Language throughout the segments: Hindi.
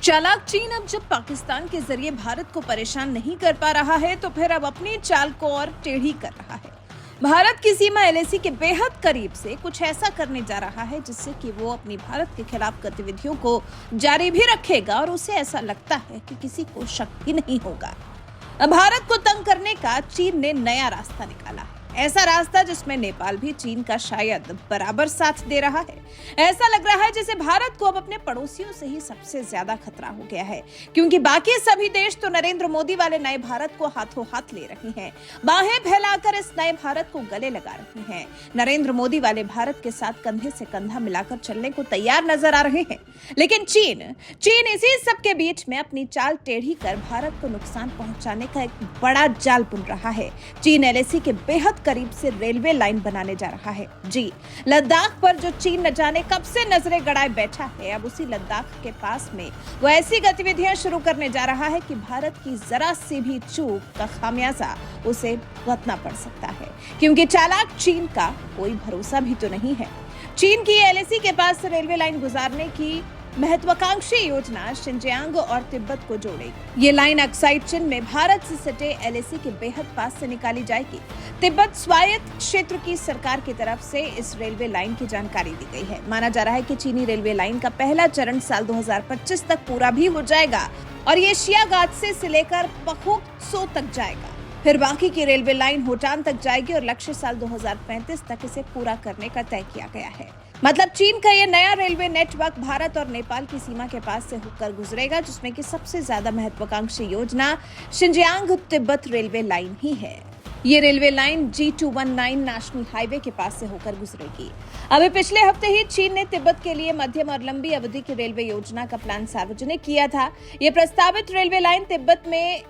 चालाक चीन अब जब पाकिस्तान के जरिए भारत को परेशान नहीं कर पा रहा है तो फिर अब अपनी चाल को और टेढ़ी कर रहा है। भारत की सीमा एलएसी के बेहद करीब से कुछ ऐसा करने जा रहा है जिससे कि वो अपनी भारत के खिलाफ गतिविधियों को जारी भी रखेगा और उसे ऐसा लगता है कि किसी को शक भी नहीं होगा। भारत को तंग करने का चीन ने नया रास्ता निकाला है, ऐसा रास्ता जिसमें नेपाल भी चीन का शायद बराबर साथ दे रहा है। ऐसा लग रहा है जैसे भारत को अब अपने पड़ोसियों से ही सबसे ज्यादा खतरा हो गया है, क्योंकि बाकी सभी देश तो नरेंद्र मोदी वाले नए भारत को हाथों हाथ ले रहे हैं, बाहें फैलाकर इस नए भारत को गले लगा रहे हैं। नरेंद्र मोदी वाले भारत के साथ कंधे से कंधा मिलाकर चलने को तैयार नजर आ रहे हैं, लेकिन चीन इसी सब के बीच में अपनी चाल टेढ़ी कर भारत को नुकसान पहुंचाने का एक बड़ा जाल बुन रहा है। चीन एलएसी के बेहद करीब से रेलवे लाइन बनाने जा रहा है। जी, लद्दाख पर जो चीन न जाने कब से नजरें गड़ाए बैठा है, अब उसी लद्दाख के पास में वो ऐसी गतिविधियां शुरू करने जा रहा है कि भारत की जरा सी भी चूक का खामियाजा उसे भुगतना पड़ सकता है, क्योंकि चालाक चीन का कोई भरोसा भी तो नहीं है। चीन की एलएसी के पास से रेलवे लाइन गुजारने की महत्वाकांक्षी योजना शिनजियांग और तिब्बत को जोड़ेगी। ये लाइन अक्साई चीन में भारत से सटे एलएसी के बेहद पास से निकाली जाएगी। तिब्बत स्वायत्त क्षेत्र की सरकार की तरफ से इस रेलवे लाइन की जानकारी दी गई है। माना जा रहा है कि चीनी रेलवे लाइन का पहला चरण साल 2025 तक पूरा भी हो जाएगा और ये शियागात्से से लेकर पखोक्त्सो तक जाएगा। फिर बाकी की रेलवे लाइन होटान तक जाएगी और लक्ष्य साल 2035 तक इसे पूरा करने का तय किया गया है। मतलब चीन का ये नया रेलवे नेटवर्क भारत और नेपाल की सीमा के पास से होकर गुजरेगा, जिसमें कि सबसे ज्यादा महत्वाकांक्षी योजना शिनजियांग तिब्बत रेलवे लाइन ही है। ये railway line G219 national highway के पास से होकर गुजरेगी। अभी पिछले हफ्ते ही चीन ने तिब्बत के लिए मध्यम और लंबी अवधि की रेलवे योजना का प्लान सार्वजनिक किया था। ये प्रस्तावित रेलवे लाइन तिब्बत में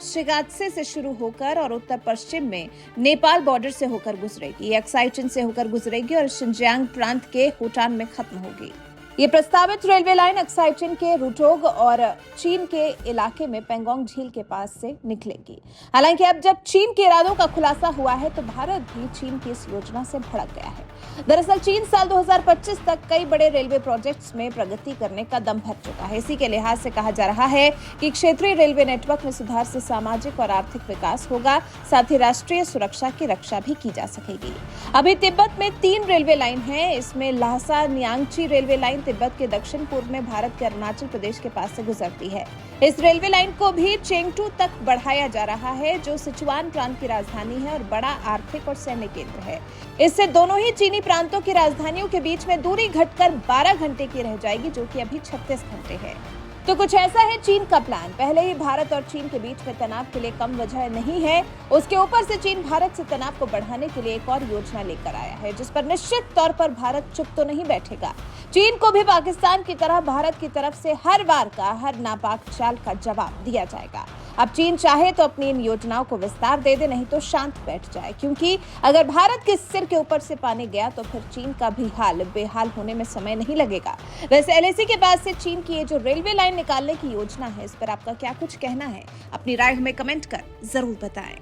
शिगात्से से शुरू होकर और उत्तर पश्चिम में नेपाल बॉर्डर से होकर गुजरेगी। अक्साई चीन से होकर गुजरेगी और शिनजियांग प्रांत के होटान में खत्म होगी। ये प्रस्तावित रेलवे लाइन अक्साई चीन के रुटोग और चीन के इलाके में पेंगोंग झील के पास से निकलेगी। हालांकि अब जब चीन के इरादों का खुलासा हुआ है तो भारत भी चीन की इस योजना से भड़क गया है। दरअसल चीन साल 2025 तक कई बड़े रेलवे प्रोजेक्ट्स में प्रगति करने का दम भर चुका है। इसी के लिहाज से कहा जा रहा है कि क्षेत्रीय रेलवे नेटवर्क में सुधार से सामाजिक और आर्थिक विकास होगा, साथ ही राष्ट्रीय सुरक्षा की रक्षा भी की जा सकेगी। अभी तिब्बत में 3 रेलवे लाइन है। इसमें ल्हासा न्यांगची रेलवे लाइन तिब्बत के दक्षिण पूर्व में भारत के अरुणाचल प्रदेश के पास से गुजरती है। इस रेलवे लाइन को भी चेंगटू तक बढ़ाया जा रहा है, जो सिचुआन प्रांत की राजधानी है और बड़ा आर्थिक और सैन्य केंद्र है। इससे दोनों ही चीनी प्रांतों की राजधानियों के बीच में दूरी घटकर 12 घंटे की रह जाएगी, जो कि अभी 36 घंटे है। तो कुछ ऐसा है चीन का प्लान। पहले ही भारत और चीन के बीच में तनाव के लिए कम वजह नहीं है, उसके ऊपर से चीन भारत से तनाव को बढ़ाने के लिए एक और योजना लेकर आया है, जिस पर निश्चित तौर पर भारत चुप तो नहीं बैठेगा। चीन को भी पाकिस्तान की तरह भारत की तरफ से हर बार का हर नापाक चाल का जवाब दिया जाएगा। अब चीन चाहे तो अपनी इन योजनाओं को विस्तार दे दे, नहीं तो शांत बैठ जाए, क्योंकि अगर भारत के सिर के ऊपर से पानी गया तो फिर चीन का भी हाल बेहाल होने में समय नहीं लगेगा। वैसे एलएसी के पास से चीन की ये जो रेलवे लाइन निकालने की योजना है, इस पर आपका क्या कुछ कहना है? अपनी राय हमें कमेंट कर जरूर बताएं।